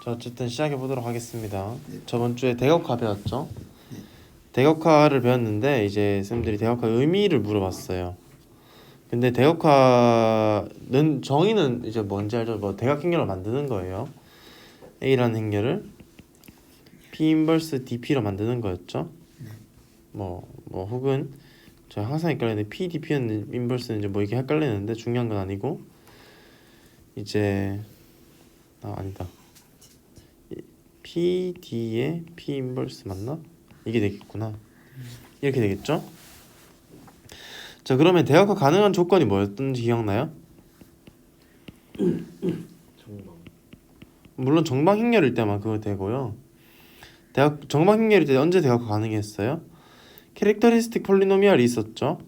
자, 어쨌든 시작해 보도록 하겠습니다. 저번 주에 대각화 배웠죠? 대각화를 배웠는데 이제 쌤들이 대각화 의미를 물어봤어요. 근데 대각화는 정의는 이제 뭔지 알죠? 뭐 대각행렬을 만드는 거예요. A라는 행렬을 P 인버스 DP로 만드는 거였죠? 뭐 혹은 제가 항상 헷갈리는데 P, DP는 인버스는 이제 뭐 이게 헷갈리는데 중요한 건 아니고 이제 아니다. P, D에 P 인버스 맞나? 이게 되겠구나. 이렇게 되겠죠? 자, 그러면 대각화 가능한 조건이 뭐였던지 기억나요? 정방. 물론 정방행렬일 때만 그거 되고요. 정방행렬일 때 언제 대각화 가능했어요? 캐릭터리스틱 폴리노미알이 있었죠.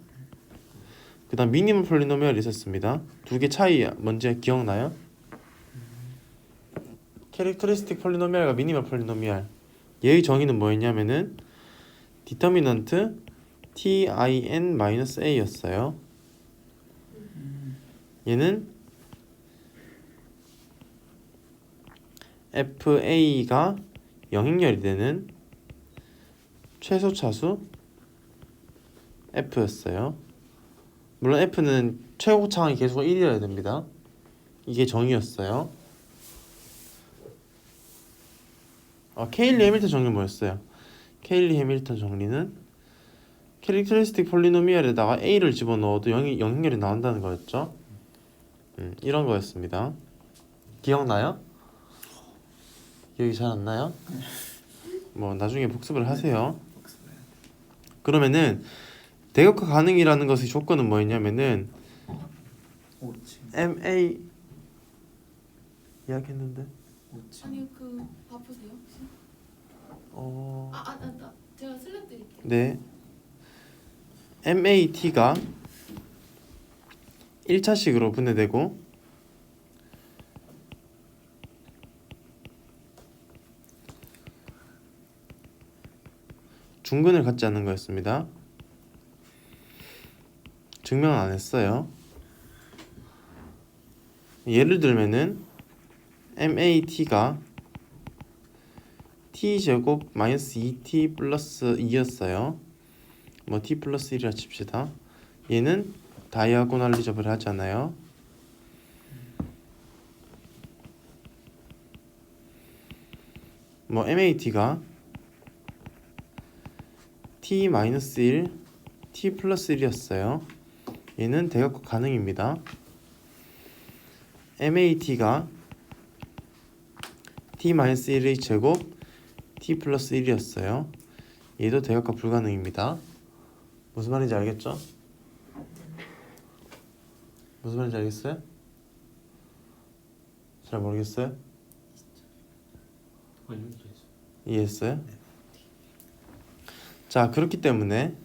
그 다음 미니멈 폴리노미알이 있었습니다. 두 개 차이 뭔지 기억나요? 캐릭터리스틱 폴리노미알과 미니멈 폴리노미알, 얘의 정의는 뭐였냐면은 디터미넌트 tin-a였어요. 얘는 fa가 영행렬이 되는 최소 차수 f였어요. 물론 f는 최고차항이 계속 1이어야 됩니다. 이게 정의였어요. 케일리 해밀턴 정리 뭐였어요? 케일리 해밀턴 정리는 캐릭터리스틱 폴리노미알에다가 a를 집어넣어도 영행렬이 나온다는 거였죠. 이런 거였습니다. 기억나요? 기억이 잘 안 나요? 뭐 나중에 복습을 하세요. 그러면은 대각화 가능이라는 것의 조건은 뭐였냐면은 MA 이야기했는데 아니요, 그 바쁘세요 혹시? 제가 슬랩 드릴게요. 네. MAT가 1차식으로 분해되고 중근을 갖지 않는 거였습니다. 증명은 안 했어요. 예를 들면은 MAT가 t제곱 마이너스 2t 플러스 2였어요. 뭐 t 플러스 1이라 칩시다. 얘는 다이아고널리접을 하잖아요. 뭐 MAT가 t 마이너스 1 t 플러스 1이었어요. 얘는 대각화 가능입니다. MAT가 t 마이너스 1의 제곱 t 플러스 1이었어요. 얘도 대각화 불가능입니다. 무슨 말인지 알겠죠? 무슨 말인지 알겠어요? 잘 모르겠어요? 이해했어요? 자, 그렇기 때문에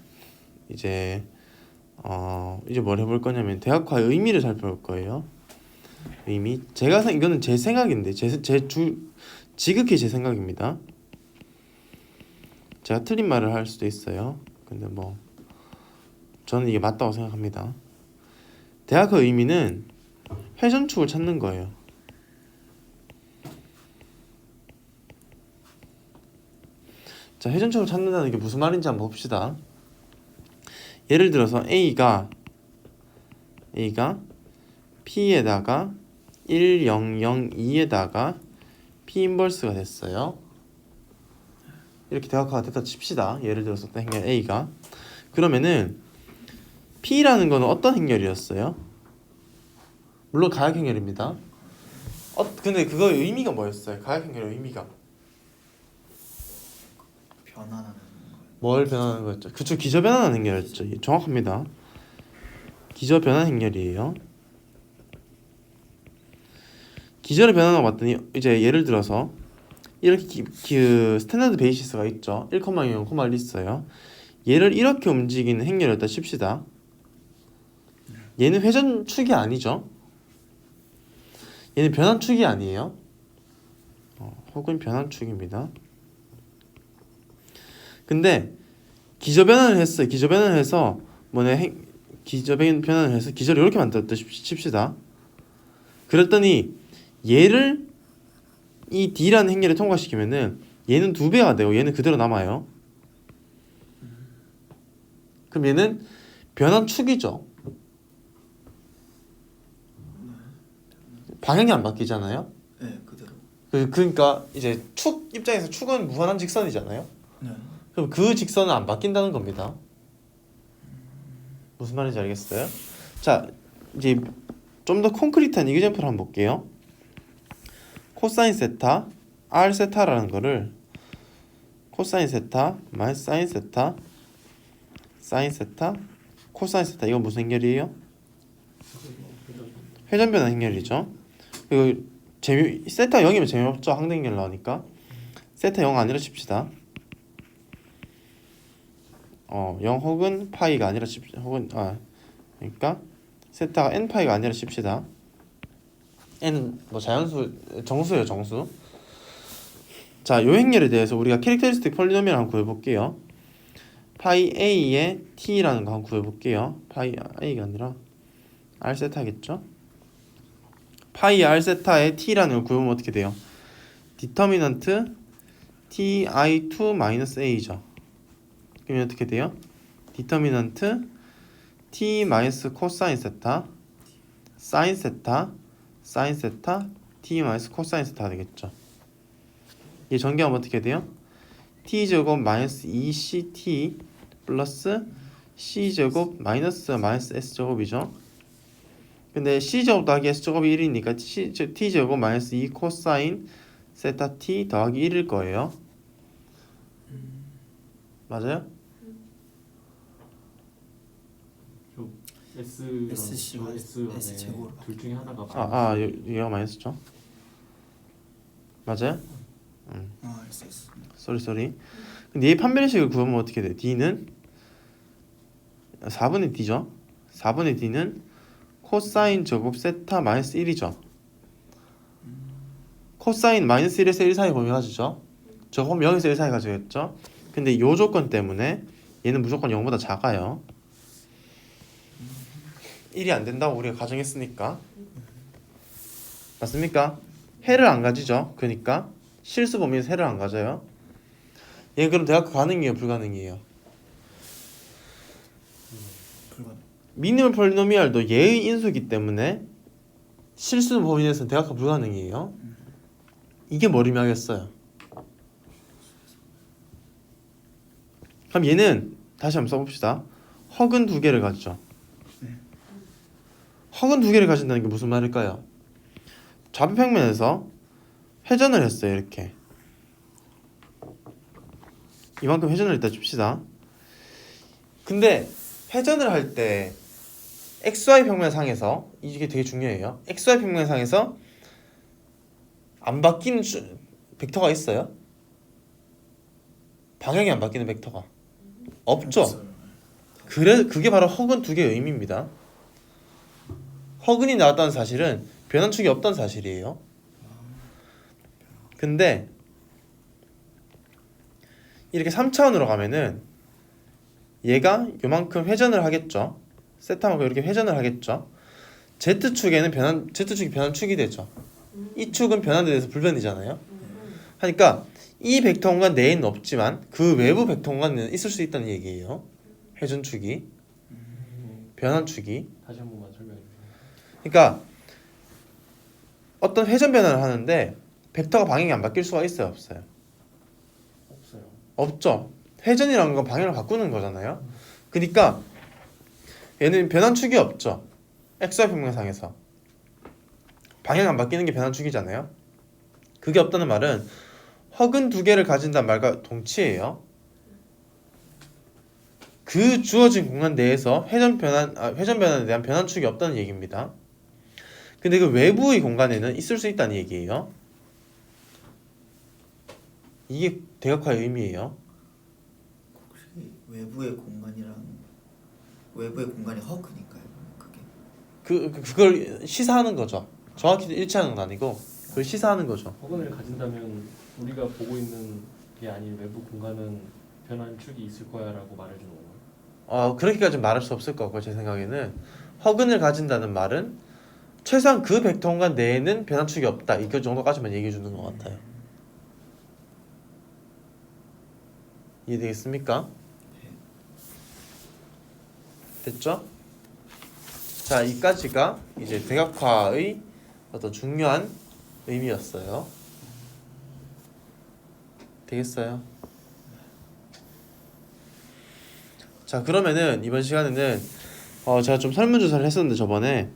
이제 뭘 해볼 거냐면 대각화의 의미를 살펴볼 거예요. 의미. 이거는 제 생각인데 지극히 제 생각입니다. 제가 틀린 말을 할 수도 있어요. 근데 뭐 저는 이게 맞다고 생각합니다. 대각화 의미는 회전축을 찾는 거예요. 자, 회전축을 찾는다는 게 무슨 말인지 한번 봅시다. 예를 들어서 A가 P에다가 1, 0, 0, 2에다가 P 인버스가 됐어요. 이렇게 대각화가 됐다 칩시다. 예를 들어서 행렬 A가. 그러면은 P라는 거는 어떤 행렬이었어요? 물론 가역행렬입니다. 근데 그거 의미가 뭐였어요? 가역행렬의 의미가 변환하는 거예요. 뭘 변하는 거였죠? 그쵸, 기저 변환하는 행렬이었죠. 정확합니다. 기저 변환 행렬이에요. 기저를 변환하고 봤더니 이제 예를 들어서 이렇게 스탠다드 베이시스가 있죠. 1,0, 0,1 있어요. 얘를 이렇게 움직이는 행렬이었다 칩시다. 얘는 회전축이 아니죠. 얘는 변환축이 아니에요. 혹은 변환축입니다. 근데 기저 변환을 했어요. 기저 변환을 해서 기저 변환을 해서 기저를 이렇게 만들었다 칩시다. 그랬더니 얘를 이 D라는 행렬을 통과시키면은 얘는 2배가 되고 얘는 그대로 남아요. 그럼 얘는 변환 축이죠. 방향이 안 바뀌잖아요. 네, 그대로. 그러니까 이제 축 입장에서 축은 무한한 직선이잖아요. 네. 그럼 그 직선은 안 바뀐다는 겁니다. 무슨 말인지 알겠어요? 자, 이제 좀 더 콘크리트한 이그젠플 한번 볼게요. 코사인 세타, r 세타라는 거를 코사인 세타 마이너스 사인 세타, 사인 세타, 코사인 세타, 이건 무슨 행렬이에요? 회전 변환 행렬이죠. 그리고 세타 0이면 재미없죠. 항등행렬 나오니까. 세타 0 아니라 칩시다. 0 혹은 파이가 아니라 그러니까 세타가 n 파이가 아니라 칩시다. n은 뭐 자연수, 정수예요, 정수. 자, 요 행렬에 대해서 우리가 캐릭터리스틱 폴리노미얼 한번 구해볼게요. 파이 a의 t라는 거 한번 구해볼게요. 파이 a가 아니라 r 세타겠죠? 파이 r 세타의 t라는 걸 구해보면 어떻게 돼요? 디터미넌트 ti2 a죠. 그러면 어떻게 돼요? 디터미넌트 t 마이너스 코사인 세타 사인 세타 사인 세타 t 마이너스 코사인 세타가 되겠죠. 이 전개하면 어떻게 돼요? t 제곱 마이너스 2ct 플러스 c 제곱 마이너스 s 제곱이죠. 근데 c 제곱 더하기 s 제곱이 1이니까 t 제곱 마이너스 2 코사인 세타 t 더하기 1일 거예요. 맞아요? SC와 S 제곱으로 둘 중에 하나가 얘가 마이너스죠. 맞아요? S. 쏘리. 근데 얘 판별식을 구하면 어떻게 돼? D는 4분의 D죠. 4분의 D는 코사인 제곱 세타 마이너스 1이죠. 코사인 마이너스 1에서 1 사이 범위 가지죠. 저거 0에서 1 사이 가지겠죠. 근데 이 조건 때문에 얘는 무조건 0보다 작아요. 1이 안 된다고 우리가 가정했으니까. 맞습니까? 해를 안 가지죠. 그러니까 실수 범위에서 해를 안 가져요. 얘 그럼 대학교 가능해요, 불가능해요? 불가능. 미니멀 폴리노미알도 얘의 인수이기 때문에 실수 범위 내에서는 대학교 불가능해요. 이게 머리명이었어요. 그럼 얘는 다시 한번 써봅시다. 허근 2개를 가지죠. 허근 2개를 가진다는 게 무슨 말일까요? 좌표평면에서 회전을 했어요. 이렇게 이만큼 회전을 했다 칩시다. 근데 회전을 할 때 XY 평면상에서 이게 되게 중요해요. XY 평면상에서 안 바뀌는 벡터가 있어요? 방향이 안 바뀌는 벡터가 없죠. 그게 바로 허근 2개의 의미입니다. 허근이 나왔다는 사실은 변환축이 없다는 사실이에요. 근데 이렇게 3차원으로 가면은 얘가 요만큼 회전을 하겠죠. 세타만큼 이렇게 회전을 하겠죠. Z축이 변환축이 되죠. 이 축은 변환에 대해서 불변이잖아요. 하니까 이 벡터 공간 내에는 없지만 그 외부 벡터 공간에는 있을 수 있다는 얘기예요. 회전축이, 변환축이. 다시 한 번만 설명해 주세요. 그러니까 어떤 회전 변환을 하는데 벡터가 방향이 안 바뀔 수가 있어요, 없어요? 없어요. 없죠. 회전이라는 건 방향을 바꾸는 거잖아요. 그러니까 얘는 변환축이 없죠. XY 평면상에서 방향 안 바뀌는 게 변환축이잖아요. 그게 없다는 말은 허근 2개를 가진다는 말과 동치예요. 그 주어진 공간 내에서 회전 변환에 대한 변환축이 없다는 얘기입니다. 근데 그 외부의 공간에는 있을 수 있다는 얘기예요. 이게 대각화의 의미예요. 혹시 외부의 공간이 허그니까요. 그게. 그걸 시사하는 거죠. 정확히 일치하는 건 아니고 그걸 시사하는 거죠. 허근을 가진다면 우리가 보고 있는 게 아닌 외부 공간은 변환축이 있을 거야라고 말해주는 건가요? 그렇게까지 말할 수 없을 거고 제 생각에는 허근을 가진다는 말은 최소한 그 벡터 공간 내에는 변환축이 없다. 이거 정도까지만 얘기해 주는 것 같아요. 이해되겠습니까? 됐죠? 자, 이까지가 이제 대각화의 어떤 중요한 의미였어요. 되겠어요? 자, 그러면은 이번 시간에는 제가 좀 설문조사를 했었는데 저번에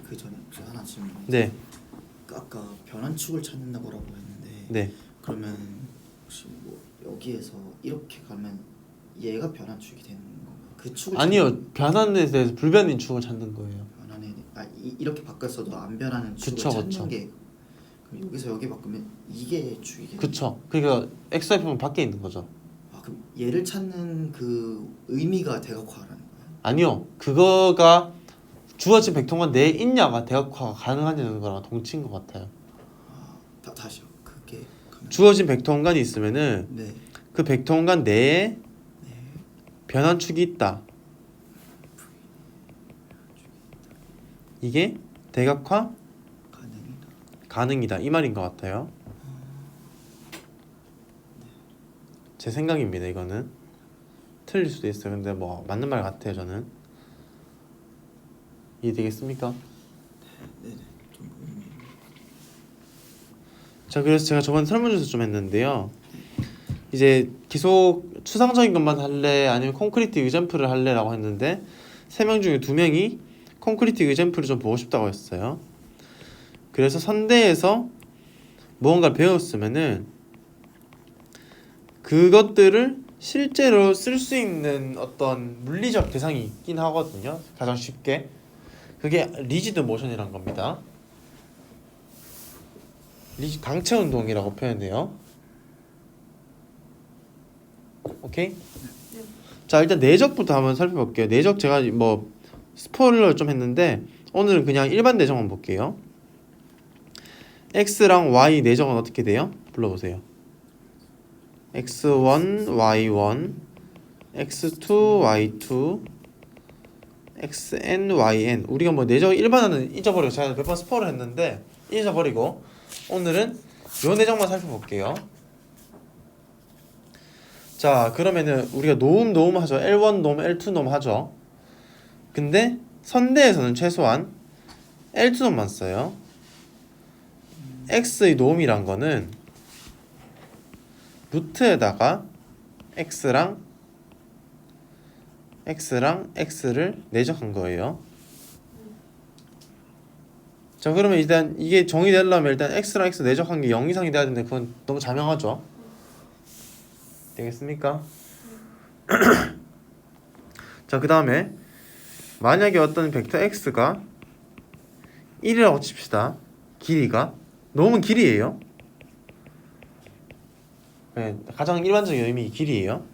그 전에 혹시 하나 질문. 네, 아까 변환축을 찾는다고 했는데 네, 그러면 혹시 뭐 여기에서 이렇게 가면 얘가 변환축이 되는 건가요? 그 축을 아니요, 변환에 대해서 불변인 축을 찾는 거예요. 변환에 이렇게 바꿨어도 안 변하는 축을 그쵸, 찾는 그쵸. 게 그럼 여기서 여기 바꾸면 이게 축이겠네요. 그쵸? 그러니까 XY표면 밖에 있는 거죠. 아 그럼 얘를 찾는 그 의미가 대각화라는 거예요? 아니요, 그거가 주어진 벡터가 내에 있냐가 대각화가 가능하냐는 거랑 동치인 것 같아요. 다시요. 그게 가면 주어진 벡터 공간이 있으면은 네. 그 벡터 공간 내에 네. 변환축이 있다. 이게 대각화 가능이다. 가능이다 이 말인 것 같아요. 제 생각입니다. 이거는 틀릴 수도 있어요. 근데 뭐 맞는 말 같아요. 저는 이해되겠습니까? 네네. 좀 의미. 자, 그래서 제가 저번 설문조사 좀 했는데요. 이제 기속 추상적인 것만 할래 아니면 콘크리트 유젠플을 할래라고 했는데 3명 중에 2명이 콘크리트 유젠플을 좀 보고 싶다고 했어요. 그래서 선대에서 무언가를 배웠으면은 그것들을 실제로 쓸 수 있는 어떤 물리적 대상이 있긴 하거든요. 가장 쉽게 그게 리지드 모션이란 겁니다. 강체 운동이라고 표현해요. 오케이? 자, 일단 내적부터 한번 살펴볼게요. 내적 제가 뭐 스포일러 좀 했는데 오늘은 그냥 일반 내적만 볼게요. X랑 Y 내적은 어떻게 돼요? 불러보세요. X1, Y1, X2, Y2, XN, YN. 우리가 뭐 내적 일반화는 잊어버리고 제가 몇 번 스포를 했는데 잊어버리고 오늘은 요 내적만 살펴볼게요. 자, 그러면은 우리가 노음 하죠. L1 노음, L2 노음 하죠. 근데 선대에서는 최소한 L2 노음만 써요. X의 노음이란 거는 루트에다가 X랑 X를 내적한 거예요. 자, 그러면 일단 이게 정의되려면 일단 X랑 X 내적한 게 0 이상이 돼야 되는데 그건 너무 자명하죠. 되겠습니까? 자, 그 다음에 만약에 어떤 벡터 X가 1이라고 칩시다. 길이가 노음은 길이에요. 네, 가장 일반적인 의미 길이에요.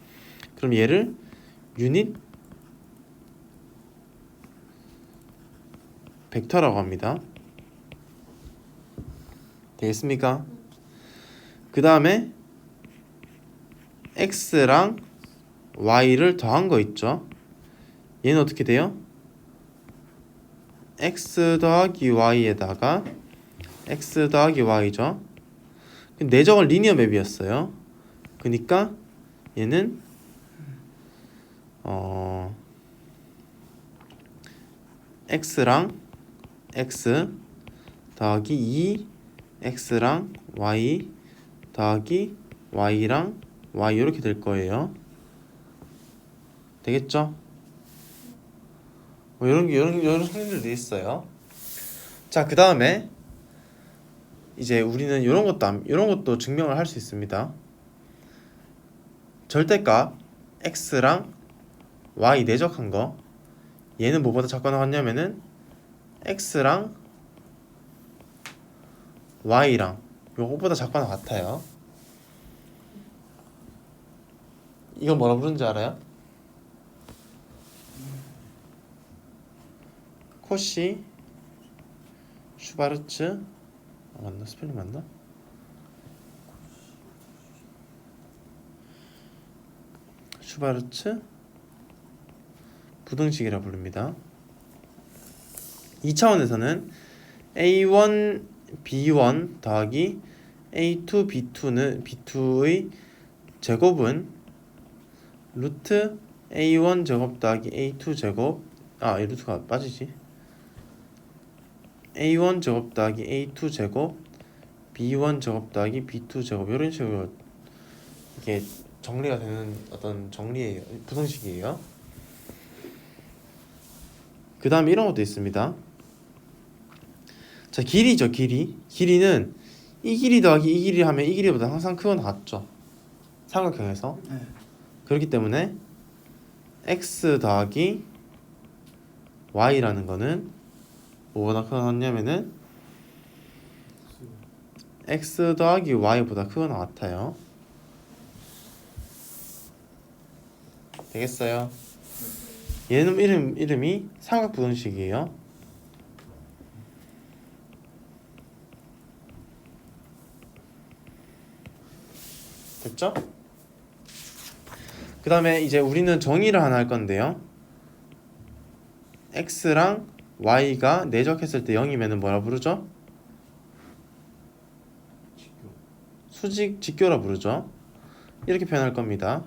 그럼 얘를 유닛 벡터라고 합니다. 되겠습니까? 그 다음에 X랑 Y를 더한 거 있죠. 얘는 어떻게 돼요? X 더하기 Y에다가 X 더하기 Y죠. 내적은 리니어 맵이었어요. 그러니까 얘는 X랑 X 더하기 2 X랑 Y 더하기 Y랑 Y 이렇게 될 거예요. 되겠죠? 뭐 이런 성질도 있어요. 자, 그 다음에 이제 우리는 이런 것도 증명을 할 수 있습니다. 절대값 X랑 Y 내적한 거 얘는 뭐보다 작거나 같냐면은 X랑 Y랑 요거보다 작거나 같아요. 이건 뭐라 부르는지 알아요? 코시 슈바르츠 맞나? 스펠링 맞나? 슈바르츠 부등식이라 부릅니다. 2차원에서는 A1 B1 더하기 A2 B2는 B2의 제곱은 루트 A1 제곱 더하기 A2 제곱 이 루트가 빠지지. A1 제곱 더하기 A2 제곱 B1 제곱 더하기 B2 제곱 이런 식으로 이게 정리가 되는 어떤 정리예요. 부등식이에요. 그 다음에 이런 것도 있습니다. 자, 길이죠. 길이는 이 길이 더하기 이 길이 하면 이 길이보다 항상 크고 같죠. 삼각형에서. 네. 그렇기 때문에 x 더하기 y라는 거는 뭐보다 크거나 같냐면은 x 더하기 y보다 크거나 같아요. 되겠어요? 얘는 이름이 삼각부등식이에요. 됐죠? 그 다음에 이제 우리는 정의를 하나 할 건데요. x랑 y가 내적했을 때 0이면 뭐라 부르죠? 수직 직교라 부르죠. 이렇게 표현할 겁니다.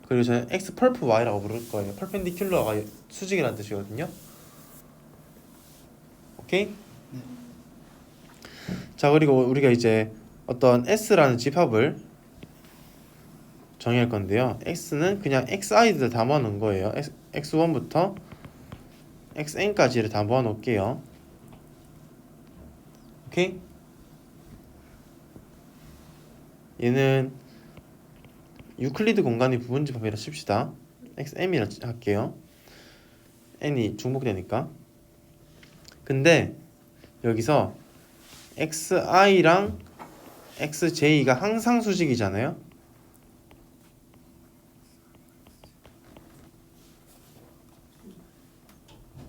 그리고 저는 x 펄프 y라고 부를 거예요. perpendicular가 수직이라는 뜻이거든요. 오케이? 자, 그리고 우리가 이제 어떤 s라는 집합을 정의할 건데요. x는 그냥 xi들 다 모아놓은 거예요. x1부터 xn까지를 다 모아놓을게요. 오케이? 얘는 유클리드 공간의 부분집합이라 칩시다. xm이라 할게요. n이 중복되니까. 근데 여기서 xi랑 xj가 항상 수직이잖아요.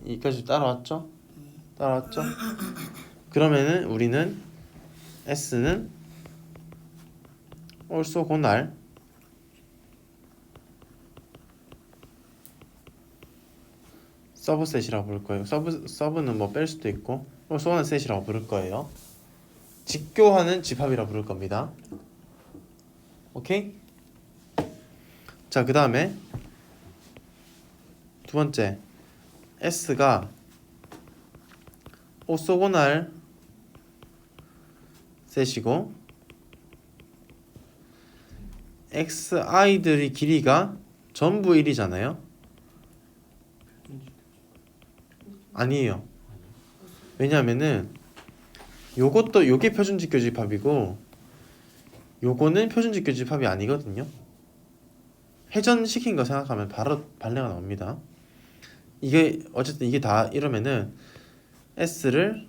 여기까지 따라왔죠? 따라왔죠? 그러면은 우리는 s는 orthogonal 서브셋이라고 부를 거예요. 서브는 뭐 뺄 수도 있고 orthogonal 셋이라고 부를 거예요. 직교하는 집합이라고 부를 겁니다. 오케이? 자, 그 다음에 두 번째 S가 오소고날 셋이고 XI들의 길이가 전부 1이잖아요. 아니에요. 왜냐면은 요게 표준직교 집합이고 요거는 표준직교 집합이 아니거든요. 회전시킨 거 생각하면 바로 발레가 나옵니다. 이게 어쨌든 이게 다 이러면은 S를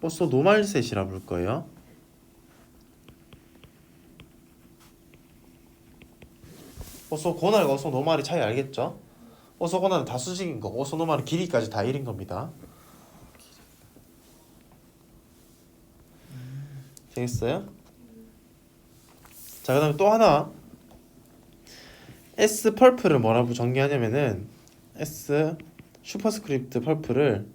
오소노말 셋이라 부를 거예요. 오소고날과 오소노말의 차이 알겠죠? 오소고날은 다 수직인 거고 오소노말은 길이까지 다 1인 겁니다. 되겠어요? 자, 그 다음에 또 하나 S 펄프를 뭐라고 정의하냐면은 S 슈퍼스크립트 펄프를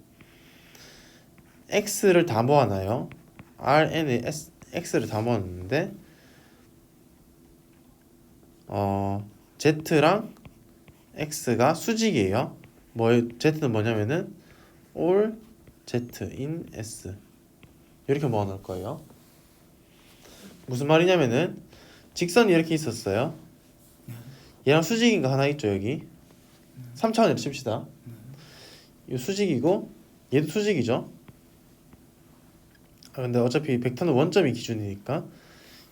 X를 다 모아놔요. RN에 X를 다 모았는데 Z랑 X가 수직이에요. Z는 뭐냐면은 all Z in S 이렇게 모아놓을 거예요. 무슨 말이냐면은 직선이 이렇게 있었어요. 얘랑 수직인 거 하나 있죠. 여기 3차원으로 칩시다. 이 수직이고 얘도 수직이죠. 근데 어차피 벡터는 원점이 기준이니까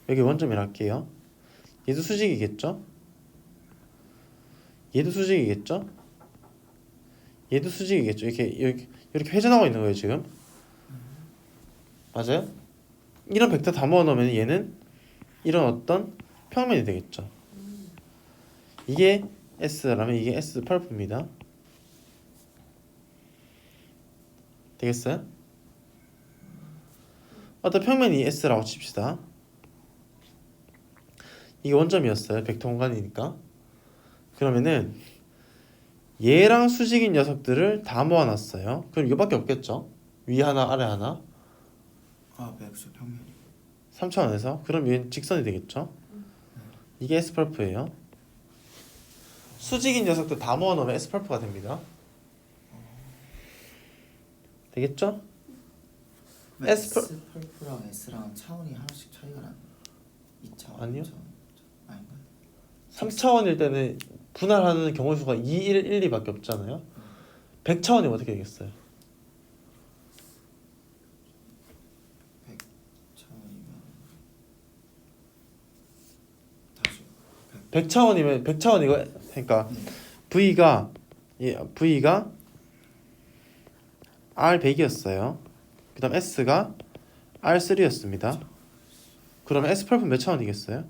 여기 원점이라 할게요. 얘도 수직이겠죠. 얘도 수직이겠죠. 얘도 수직이겠죠. 이렇게 회전하고 있는 거예요 지금. 맞아요? 이런 벡터 다 모아놓으면 얘는 이런 어떤 평면이 되겠죠. 이게 S라면 이게 S 펄프입니다. 되겠어요? 어떤 평면이 S라고 칩시다. 이게 원점이었어요. 벡터 공간이니까. 그러면은 얘랑 수직인 녀석들을 다 모아놨어요. 그럼 이거밖에 없겠죠? 위 하나 아래 하나 아 백수 평면이. 3차원에서 그럼 얘는 직선이 되겠죠? 이게 S펄프예요. 수직인 녀석들 다 모아놓으면 S펄프가 됩니다. 되겠죠? S S 펄프랑 S랑 차원이 하나씩 차이가 나는. 2차원. 아니요. 3차원. 아닌가요? 3차원일 때는 분할하는 경우 수가 2, 1, 2밖에 없잖아요. 100차원이면 어떻게 되겠어요? 100차원이면 다시 100차원이면 100차원 이거 그러니까 V가 V가 R100이었어요. 그다음 S가 R3였습니다. 그러면 S 펄프 몇 차원이겠어요?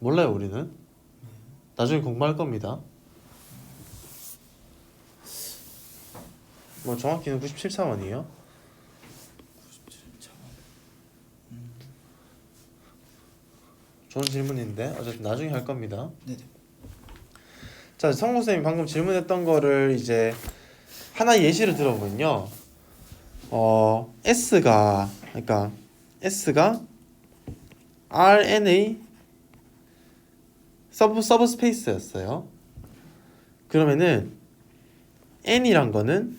몰라요, 우리는. 나중에 공부할 겁니다. 뭐 정확히는 97차원이에요. 97차원. 좋은 질문인데 어쨌든 나중에 할 겁니다. 네네. 자, 성우 쌤이 방금 질문했던 거를 이제 하나 예시를 들어보면요. S가 그러니까 S가 RNA 서브 스페이스였어요. 그러면은 N이란 거는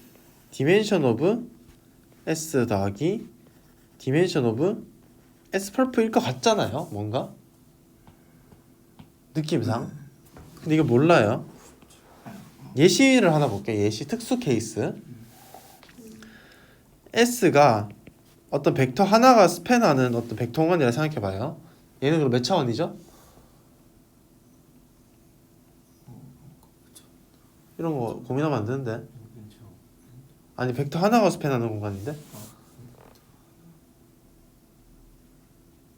디멘션 오브 S 더하기 디멘션 오브 S 펄프일 것 같잖아요. 뭔가 느낌상. 근데 이거 몰라요. 예시를 하나 볼게요. 예시 특수 케이스. S가 어떤 벡터 하나가 스팬하는 어떤 벡터원이라 생각해봐요. 얘는 그럼 몇 차원이죠? 이런 거 고민하면 안 되는데. 그렇죠. 아니 벡터 하나가 스팬하는 공간인데?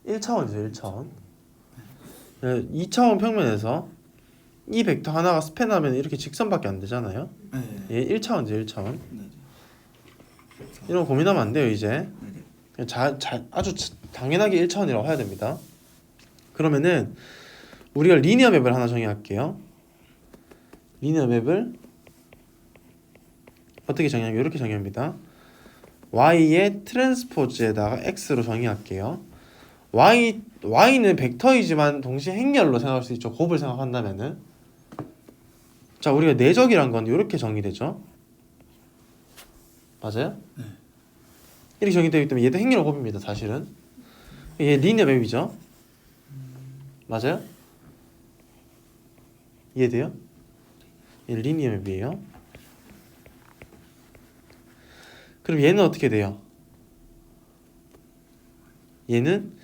1차원이죠. 1차원. 2차원 평면에서 이 벡터 하나가 스팬하면 이렇게 직선밖에 안 되잖아요. 네. 얘 1차원이죠. 1차원. 네네. 이런 거 고민하면 안 돼요. 이제 네네. 그냥 아주 당연하게 1차원이라고 해야 됩니다. 그러면은 우리가 리니어 맵을 하나 정의할게요. 리니어 맵을 어떻게 정의하면 이렇게 정의합니다. y의 트랜스포즈에다가 x로 정의할게요. y는 벡터이지만 동시에 행렬로 생각할 수 있죠. 곱을 생각한다면은. 자, 우리가 내적이란 건 이렇게 정의되죠. 맞아요? 네. 이렇게 정의되기 때문에 얘도 행렬 곱입니다. 사실은 얘 리니어 맵이죠. 맞아요? 이해돼요? 얘 리니어 맵이에요. 그럼 얘는 어떻게 돼요? 얘는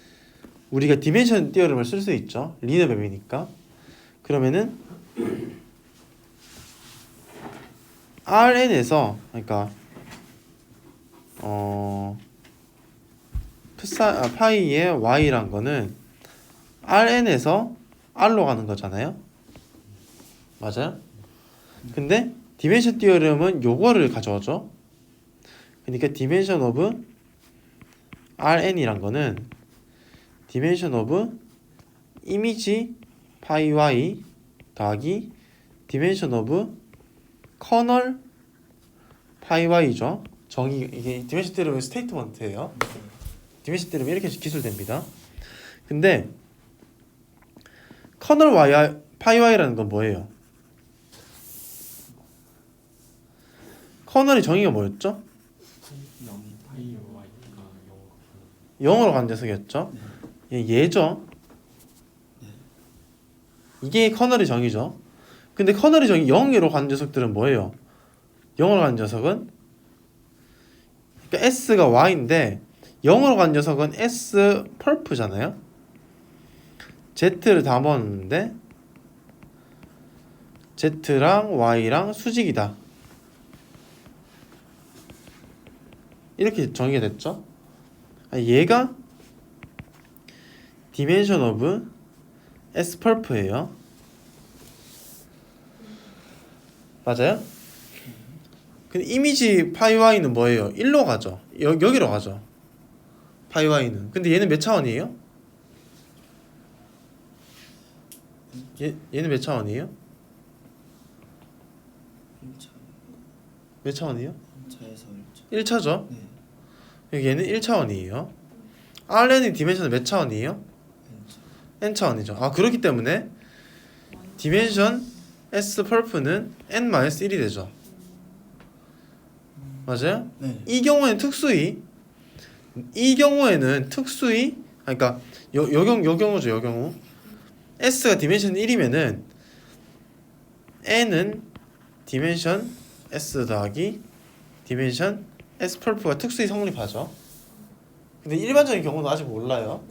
우리가 디멘션 띠어름을 쓸 수 있죠. 리니어 맵이니까. 그러면은 Rn에서 그러니까 파이의 y란 거는 Rn에서 R로 가는 거잖아요. 맞아요? 근데 디멘션 띠어름은 요거를 가져오죠. 그러니까 디멘션 오브 Rn이란 거는 디멘션 오브 이미지 파이 y 더하기 디멘션 오브 커널 파이 y죠. 정의 이게 디멘션 띠어름의 스테이트먼트예요. 디멘션 띠어름이 이렇게 기술됩니다. 근데 커널 y 파이 y라는 건 뭐예요? 커널의 정의가 뭐였죠? 영어로 간 녀석이었죠. 얘죠. 이게 커널의 정의죠. 근데 커널의 정의 0으로 간 녀석들은 뭐예요? 0으로 간 녀석은 그러니까 S가 Y인데 0으로 간 녀석은 S 펄프잖아요. Z를 다 모았는데 Z랑 Y랑 수직이다. 이렇게 정의가 됐죠. 얘가 디멘션 오브 S 펄프예요. 맞아요? 근데 이미지 파이 y는 뭐예요? 1로 가죠. 여기로 가죠. 파이 y는. 근데 얘는 몇 차원이에요? 얘는 몇 차원이에요? 1차 몇 차원이요? 1차에서 1차죠. 네. 얘는 1차원이에요. RN의 디멘션은 몇 차원이에요? n차원이죠. 아, 그렇기 때문에 디멘션 S 펄프는 n-1이 되죠. 맞아요? 네. 이 경우에는 특수히 그러니까 요 경우죠. 요 경우 S가 디멘션 1이면은 n은 디멘션 S 더하기 디멘션 S 펄프가 특수히 성립하죠. 근데 일반적인 경우는 아직 몰라요.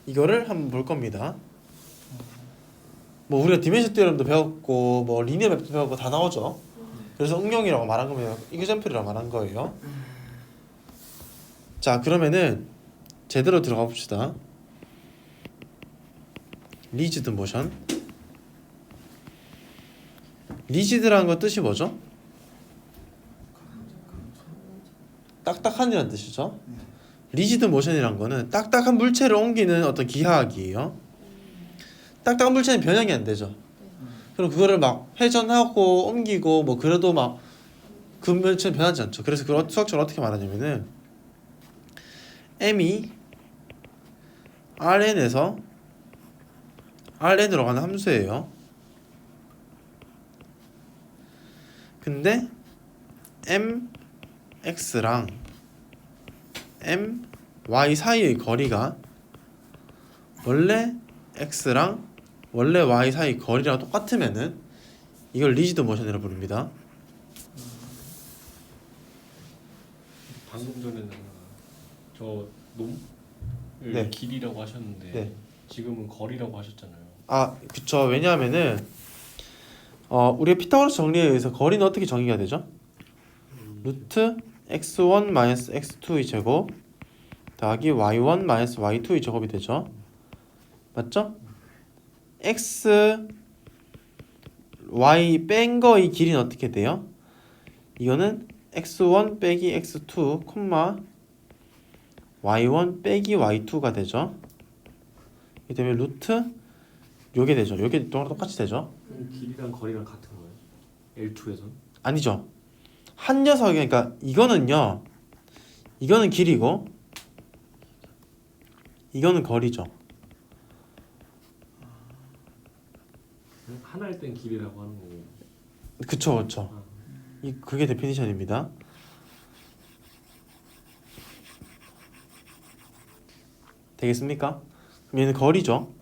이거를 한번 볼 겁니다. 뭐 우리가 디멘션 테orem도 배웠고 뭐 리니어 맵도 배웠고 다 나오죠. 그래서 응용이라고 말한 거면 이그젠플이라고 말한 거예요. 자, 그러면은 제대로 들어가 봅시다. 리지드 모션. 리지드라는 거 뜻이 뭐죠? 딱딱한이라는 뜻이죠. 리지드 모션이란 거는 딱딱한 물체를 옮기는 어떤 기하학이에요. 딱딱한 물체는 변형이 안 되죠. 그럼 그거를 막 회전하고 옮기고 뭐 그래도 막 그 물체는 변하지 않죠. 그래서 그걸 수학적으로 어떻게 말하냐면은 m이 rn에서 rn으로 가는 함수예요. 근데 mx랑 my 사이의 거리가 원래 x랑 원래 y 사이 거리랑 똑같으면은 이걸 리지드 모션이라고 부릅니다. 방금 전에는 저 놈을 네. 길이라고 하셨는데 네. 지금은 거리라고 하셨잖아요. 아, 그쵸. 왜냐하면은 우리가 피타고라스 정리에 의해서 거리는 어떻게 정의가 되죠? 루트 x1 마이너스 x2의 제곱 더하기 y1 마이너스 y2의 제곱이 되죠. 맞죠? x y 뺀 거의 길이는 어떻게 돼요? 이거는 x1 빼기 x2 콤마 y1 빼기 y2가 되죠. 이 때문에 루트 요게 되죠. 요게 똑같이 되죠. 길이랑 거리랑 같은 거예요? L2에선? 아니죠. 한 녀석이 그러니까 이거는요. 이거는 길이고 이거는 거리죠. 하나일 땐 길이라고 하는 거고. 그쵸, 그쵸. 그게 데피니션입니다. 되겠습니까? 그럼 얘는 거리죠.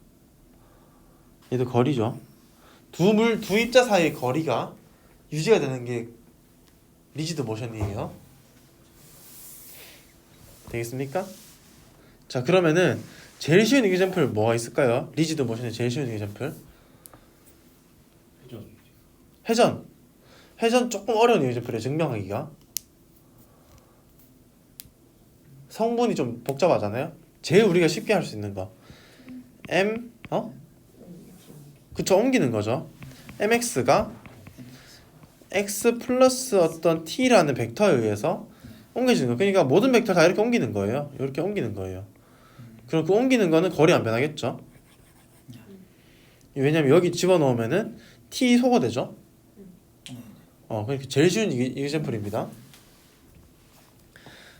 얘도 거리죠. 두 입자 사이의 거리가 유지가 되는 게 리지드 모션이에요. 되겠습니까? 자, 그러면은 제일 쉬운 이그젠플 뭐가 있을까요? 리지드 모션의 제일 쉬운 이그젠플. 회전 조금 어려운 이그젠플이에요. 증명하기가. 성분이 좀 복잡하잖아요. 제일 우리가 쉽게 할 수 있는 거 그쵸, 옮기는 거죠. mx가 x 플러스 어떤 t라는 벡터에 의해서 옮겨지는 거. 그러니까 모든 벡터 다 이렇게 옮기는 거예요. 이렇게 옮기는 거예요. 그럼 그 옮기는 거는 거리 안 변하겠죠. 왜냐면 여기 집어넣으면은 t 소거되죠. 그러니까 제일 쉬운 이그젠플입니다.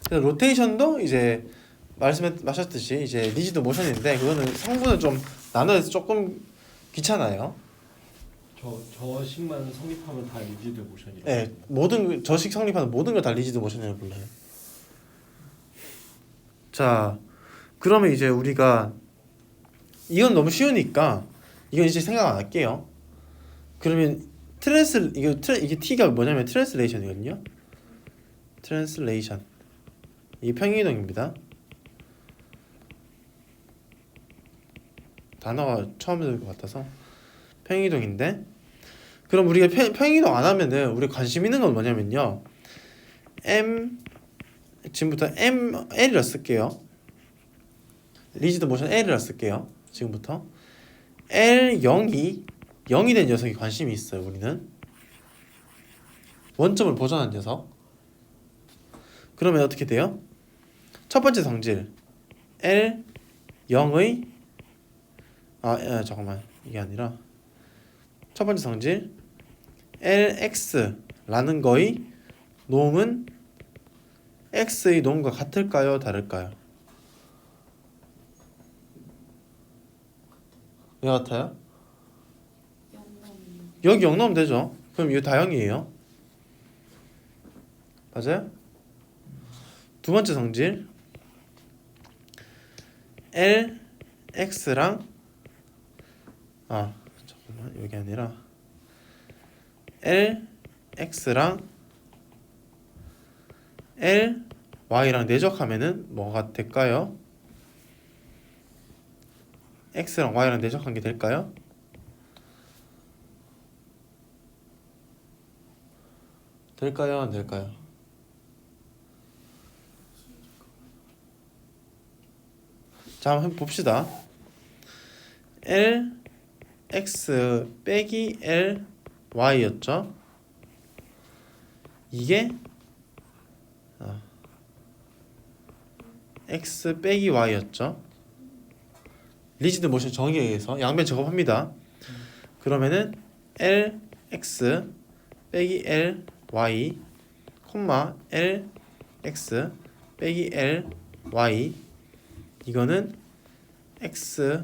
그래서 로테이션도 이제 말씀하셨듯이 이제 리지드 모션인데 그거는 성분을 좀 나눠서 조금 귀찮아요. 저 식만 성립하면 다 리지드 모션이라고. 네, 모든 저식 성립하는 모든 걸 다 리지드 모션이라고 불러요. 자, 그러면 이제 우리가 이건 너무 쉬우니까 이건 이제 생각 안 할게요. 그러면 이게 t가 뭐냐면 트랜슬레이션이거든요. 트랜슬레이션. 이게 평행이동입니다. 단어가 처음 들을 것 같아서 평행이동인데, 그럼 우리가 평행이동 안 하면은 우리 관심 있는 건 뭐냐면요. 지금부터 L이라 쓸게요. 리지드 모션 L이라 쓸게요. 지금부터 L0이 0이 된 녀석이 관심이 있어요. 우리는 원점을 보존한 녀석. 그러면 어떻게 돼요? 첫 번째 성질 L0의 잠깐만, 이게 아니라 첫 번째 성질 LX라는 거의 놈은 X의 놈과 같을까요? 다를까요? 왜 같아요? 여기 0 넣으면 되죠. 그럼 이거 다 0이에요. 맞아요? 두 번째 성질 LX랑 잠깐만 여기 아니라 LX랑 LY랑 내적하면은 뭐가 될까요? X랑 Y랑 내적한 게 될까요? 될까요? 안 될까요? 자, 한번 봅시다. LX 빼기 LY였죠? 이게 X 빼기 Y였죠? 리지드 모션 정의에 의해서 양변 작업합니다. 그러면은 LX 빼기 LY 콤마 LX 빼기 LY 이거는 X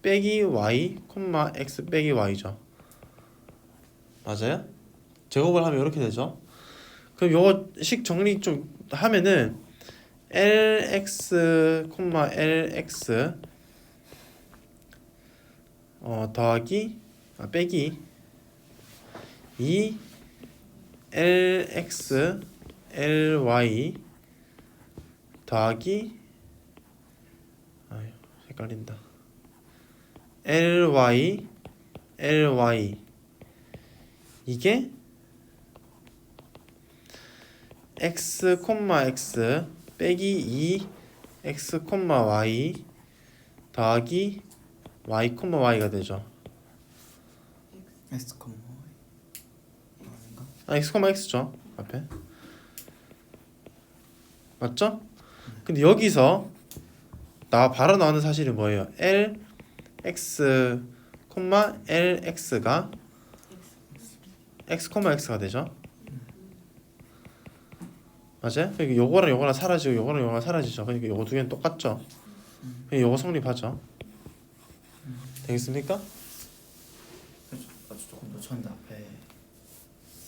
빼기 Y 콤마 X 빼기 Y죠. 맞아요? 제곱을 하면 이렇게 되죠. 그럼 요거 식 정리 좀 하면은 LX 콤마 LX 더하기 빼기 2 LX LY 더하기 헷갈린다. LY 이게 X 콤마 X 빼기 2 X 콤마 Y 더하기 Y 콤마 Y가 되죠. X, Y 아닌가? X 콤마 X죠 앞에. 맞죠? 근데 여기서 바로 나오는 사실이 뭐예요? LX 콤마 LX가 X 콤마 X가 되죠. 맞아요? 그러니까 요거랑 요거랑 사라지고 요거랑 요거랑 사라지죠. 그러니까 요거 두 개는 똑같죠. 그러니까 요거 성립하죠. 되겠습니까? 아주 조금 놓쳤는데 앞에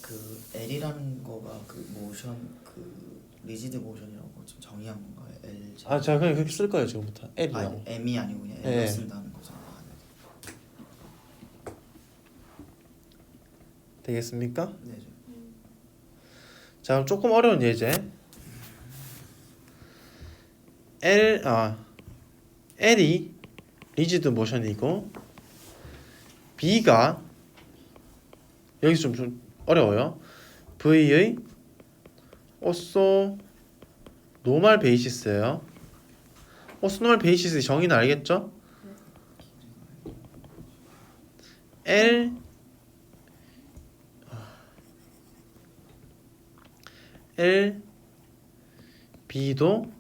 그 L이라는 거가 그 모션 그 리지드 모션이라고 좀 정의한 건가요? L 제가 그냥 그렇게 쓸 거예요 지금부터. L이라고. M이 아니고 그냥 L을 네. 쓴다는 거잖아. 되겠습니까? 네. 자 그럼 조금 어려운 예제. L이 리지드 모션이고 B가 여기서 좀 어려워요. V의 오소 노멀 베이시스예요. 오소 노멀 베이시스 정의는 알겠죠? B도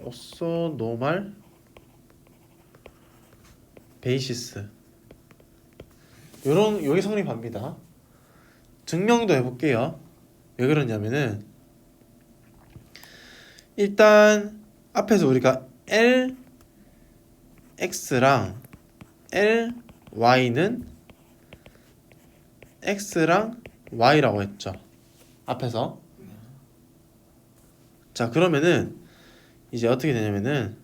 오소 노멀 베이시스 여기 성립합니다. 증명도 해볼게요. 왜 그러냐면은 일단 앞에서 우리가 LX랑 LY는 X랑 Y라고 했죠. 앞에서. 자 그러면은 이제 어떻게 되냐면은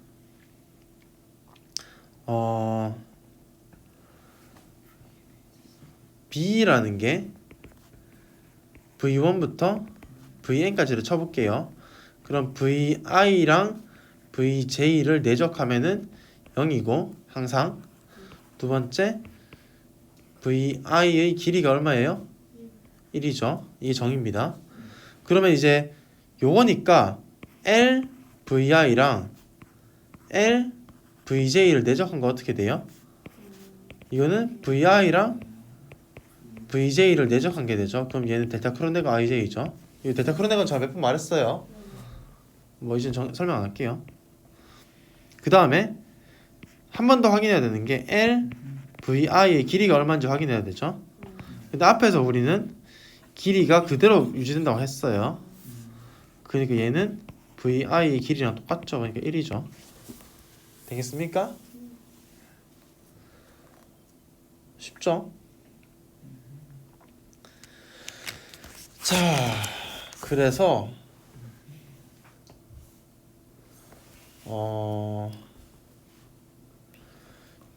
B라는 게 V1부터 Vn까지를 쳐볼게요. 그럼 VI랑 VJ를 내적하면은 0이고 항상 두 번째 VI의 길이가 얼마예요? 1이죠. 이게 정입니다. 그러면 이제 요거니까 LVI랑 LVJ를 내적한 거 어떻게 돼요? 이거는 VI랑 VJ를 내적한 게 되죠. 그럼 얘는 델타 크로네가 IJ죠. 이 델타 크로네가 제가 몇 번 말했어요. 뭐 이제 설명 안 할게요. 그 다음에 한 번 더 확인해야 되는 게 VI의 길이가 얼마인지 확인해야 되죠. 근데 앞에서 우리는 길이가 그대로 유지된다고 했어요. 그러니까 얘는 VI의 길이랑 똑같죠. 그러니까 1이죠. 되겠습니까? 쉽죠? 자, 그래서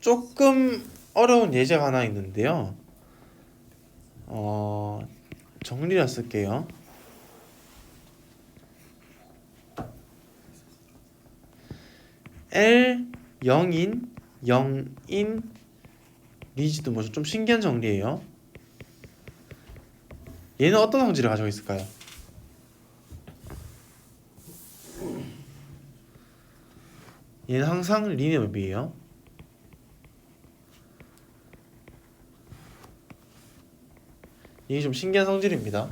조금 어려운 예제가 하나 있는데요. 정리를 쓸게요. L 0인 0인 리지드 모션 좀 신기한 정리예요. 얘는 어떤 성질을 가지고 있을까요? 얘는 항상 리니어 맵이에요. 이게 좀 신기한 성질입니다.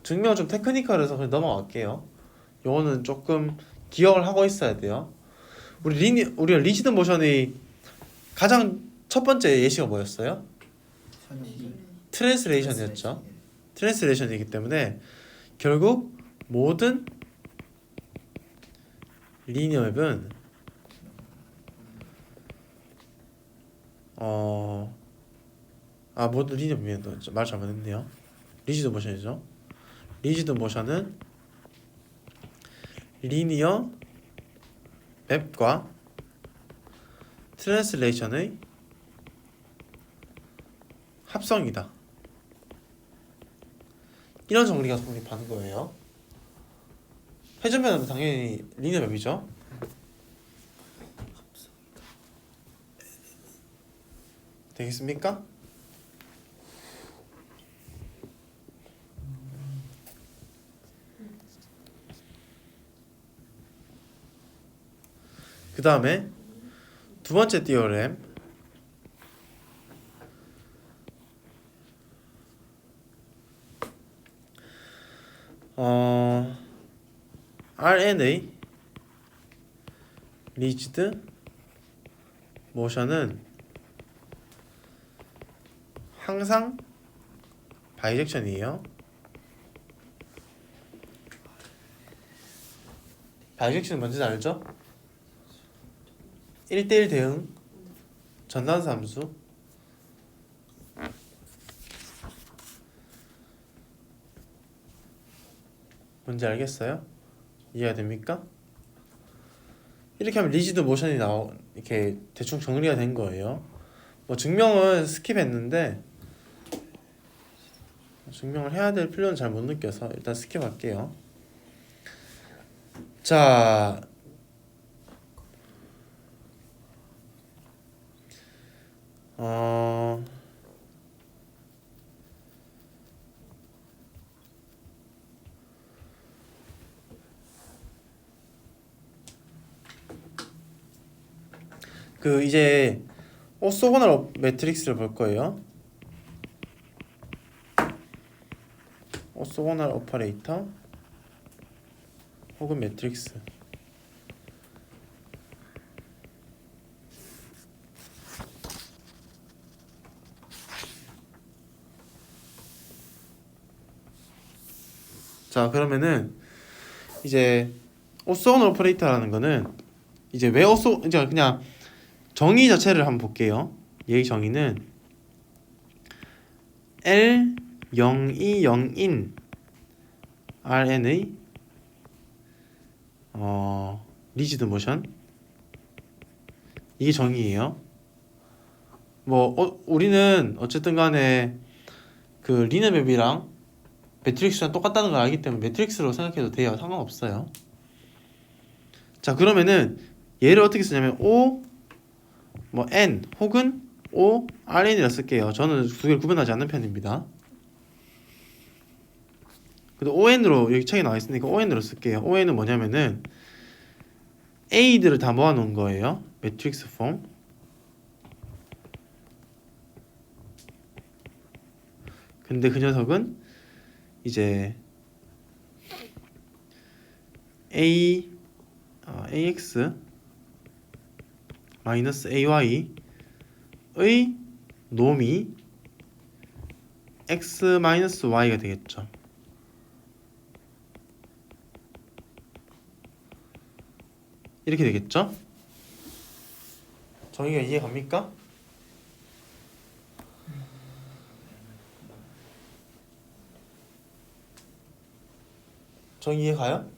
증명은 좀 테크니컬해서 그냥 넘어갈게요. 요거는 조금 기억을 하고 있어야 돼요. 우리가 리지드 모션의 가장 첫 번째 예시가 뭐였어요? 트랜스레이션이었죠. 트랜스레이션이기 때문에 결국 모든 리니어 맵은 모든 리니어 맵은 말 잘못했네요. 리지드 모션이죠. 리지드 모션은 리니어 맵과 트랜스레이션의 합성이다. 이런 정리가 성립하는 거예요. 회전면은 당연히 리니어 맵이죠. 되겠습니까? 그 다음에 두 번째 티오렘, RNA 리지드 모션은 항상 바이젝션이에요. 바이젝션은 뭔지 알죠? 1대1 대응 전단수 함수. 뭔지 알겠어요? 이해가 됩니까? 이렇게 하면 리지드 모션이 이렇게 대충 정리가 된 거예요. 뭐 증명은 스킵했는데 증명을 해야 될 필요는 잘 못 느껴서 일단 스킵할게요. 자, 이제 오소고널 매트릭스를 볼 거예요. 오소고널 오퍼레이터 혹은 매트릭스. 자, 그러면은 이제 오소고널 오퍼레이터라는 거는 이제 이제 그냥 정의 자체를 한번 볼게요. 얘의 정의는 L 020인 RN의 리지드 모션, 이게 정의예요. 우리는 어쨌든 간에 그 리니어 맵이랑 매트릭스랑 똑같다는 걸 알기 때문에 매트릭스로 생각해도 돼요. 상관없어요. 자, 그러면은 얘를 어떻게 쓰냐면 N 혹은 RN이라 쓸게요. 저는 두 개를 구분하지 않는 편입니다. 근데 ON으로 여기 책에 나와 있으니까 ON으로 쓸게요. ON은 뭐냐면은 A들을 다 모아놓은 거예요. 매트릭스 폼. 근데 그 녀석은 이제 A 자, ax 마이너스 ay의 놈이 x 마이너스 y가 되겠죠. 이렇게 되겠죠? 정의가 이해갑니까? 정의 이해가요?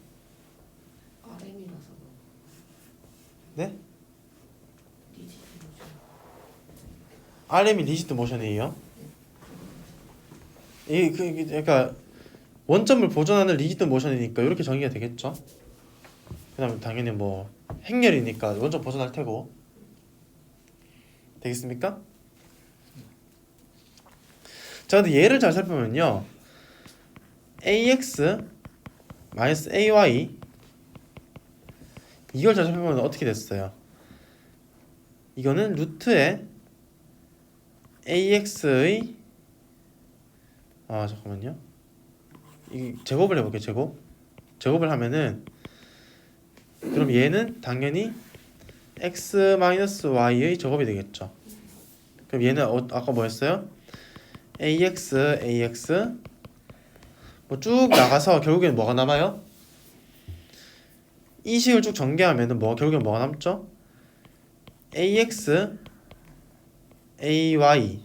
RM이라서 네? 리지트 모션. RM이 리지트 모션이에요. 그러니까 원점을 보존하는 리지트 모션이니까 이렇게 정의가 되겠죠. 그다음에 당연히 뭐 행렬이니까 원점 보존할 테고. 되겠습니까? 자, 근데 얘를 잘 살펴보면요, ax 마이너스 ay 이걸 잘 살펴보면 어떻게 됐어요? 이거는 루트에 ax의 잠깐만요. 이 제곱을 해볼게요. 제곱을 하면은 그럼 얘는 당연히 x 마이너스 y의 제곱이 되겠죠. 그럼 얘는 아까 뭐였어요? ax 뭐 쭉 나가서 결국엔 뭐가 남아요? 이 식을 쭉 전개하면은 결국엔 뭐가 남죠? ax ay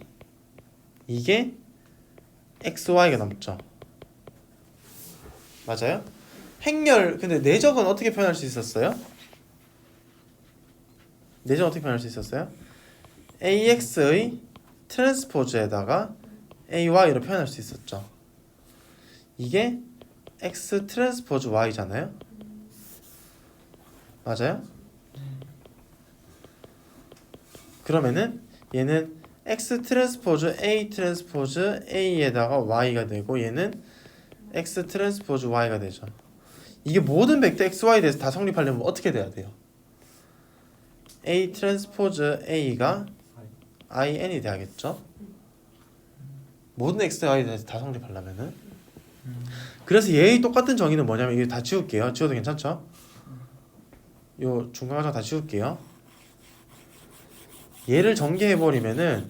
이게 xy가 남죠. 맞아요? 행렬 근데 내적은 어떻게 표현할 수 있었어요? 내적 어떻게 표현할 수 있었어요? ax의 트랜스포즈에다가 ay로 표현할 수 있었죠. 이게 x 트랜스포즈 y잖아요. 맞아요? 그러면은 얘는 x 트랜스포즈 a 트랜스포즈 a에다가 y가 되고 얘는 x 트랜스포즈 y가 되죠. 이게 모든 벡터 x, y에 대해서 다 성립하려면 어떻게 돼야 돼요? a 트랜스포즈 a가 in이 돼야겠죠? 모든 x, y에 대해서 다 성립하려면은. 그래서 얘의 똑같은 정의는 뭐냐면 이거 다 지울게요. 지워도 괜찮죠? 요 중간 과정 다 지울게요. 얘를 전개해버리면은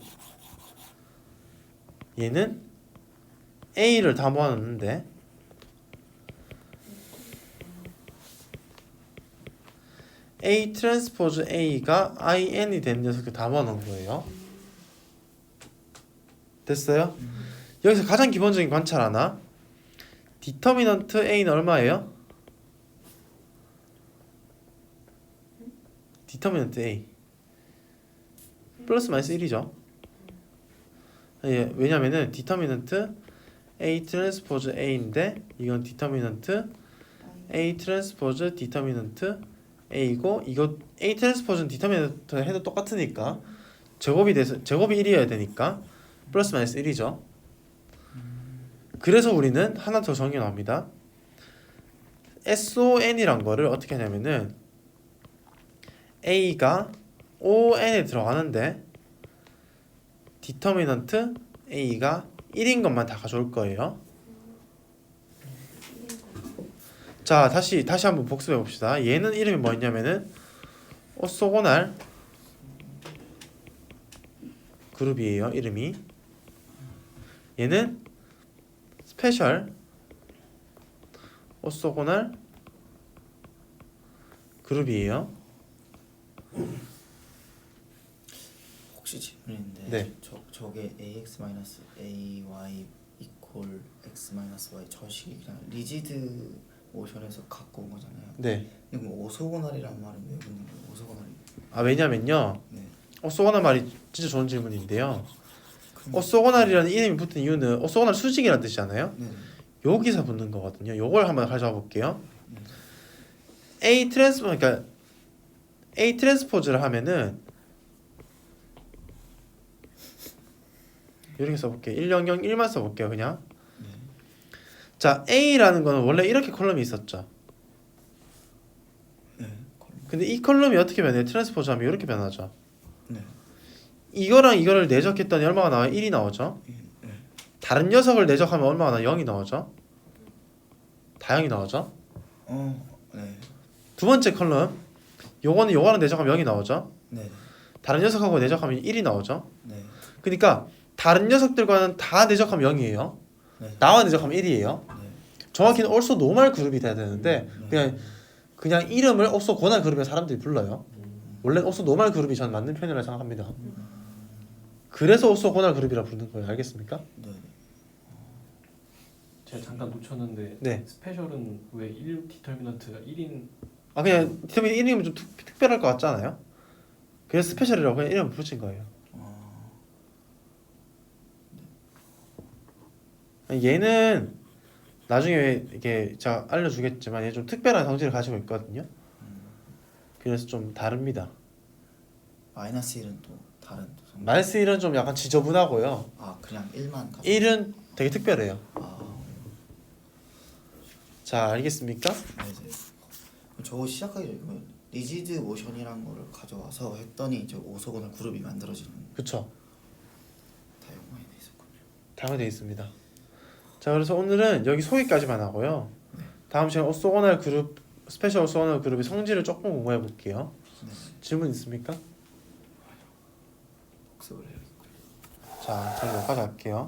얘는 a를 다 모아놨는데 a 트랜스포즈 a가 in이 되는 녀석을 다 모아놓은 거예요. 됐어요? 여기서 가장 기본적인 관찰 하나. 디터미넌트 a는 얼마예요? 디터미넌트 a 플러스 마이너스 1이죠. 예, 왜냐면은 디터미넌트 a 트랜스포즈 a인데 이건 디터미넌트 a 트랜스포즈 디터미넌트 a고 이거 a 트랜스포즈는 디터미넌트 해도 똑같으니까 제곱이 1이어야 되니까 플러스 마이너스 1이죠. 그래서 우리는 하나 더 정의 나옵니다. son이란 거를 어떻게 하냐면은 a가 on에 들어가는데 디터미넌트 a가 1인 것만 다 가져올 거예요. 자, 다시 한번 복습해 봅시다. 얘는 이름이 뭐였냐면은 오소고날 그룹이에요. 이름이. 얘는 스페셜 오소고날 그룹이에요. 혹시 질문인데 네. 저게 ax 마이너스 ay 이퀄 x 마이너스 y 저 식이 그냥 리지드 모션에서 갖고 온 거잖아요. 네. 이거 오소고날이라는 말은 왜 붙는 거예요? 오소고날이. 왜냐면요. 네. 오소고날 말이 진짜 좋은 질문인데요. 그럼- 오소고날이라는 이름이 붙은 이유는 오소고날 수직이라는 뜻이잖아요. 네. 여기서 붙는 거거든요. 요걸 한번 가져와 볼게요. 네. 그러니까 A 트랜스포즈를 하면은 이렇게 써볼게요. 100 1만 써볼게요. 그냥. 네. 자, A라는 거는 원래 이렇게 컬럼이 있었죠. 네. 근데 이 컬럼이 어떻게 변해요? 트랜스포즈 하면 이렇게 변하죠. 네. 이거랑 이거를 내적했더니 얼마가 나와요? 1이 나오죠. 네. 다른 녀석을 내적하면 얼마가 나와요? 0이 나오죠. 다 0이 나오죠. 네. 두 번째 컬럼 요거는 내적하면 0이 나오죠. 네. 다른 녀석하고 내적하면 1이 나오죠. 네. 그러니까 다른 녀석들과는 다 내적하면 0이에요. 네. 나와 내적하면 1이에요. 네. 정확히는 also normal 그룹이 돼야 되는데 네. 그냥 이름을 also 고날 그룹의 사람들이 불러요. 음. 원래 also normal 그룹이 전 맞는 편이라고 생각합니다. 그래서 also 고날 그룹이라 부르는 거예요. 알겠습니까? 네. 제가 잠깐 놓쳤는데 네. 스페셜은 왜 1 디터미넌트가 1인 아 그냥 디터민 이름이 좀 특별할 것 같지 않아요? 그래서 스페셜이라고 그냥 이름을 붙인 거예요. 얘는 나중에 이게 제가 알려주겠지만 얘 좀 특별한 성질을 가지고 있거든요. 그래서 좀 다릅니다. 마이너스 1은 또 다른 또 성질. 마이너스 1은 좀 약간 지저분하고요. 아 그냥 1만 가져. 1은 되게 특별해요. 아 자 알겠습니까? 네. 네. 저 시작하기 전에 그러면 리지드 모션이란 거를 가져와서 했더니 저 오소곤을 그룹이 만들어지는 그쵸. 다양하게 돼 있었군요. 다양하게 있습니다. 자 그래서 오늘은 여기 소개까지만 하고요. 다음 시간 오소고날 그룹 스페셜 오소고날 그룹의 성질을 조금 공부해 볼게요. 네. 질문 있습니까? 복습을 해야겠고요. 자 저는 여기까지 할게요.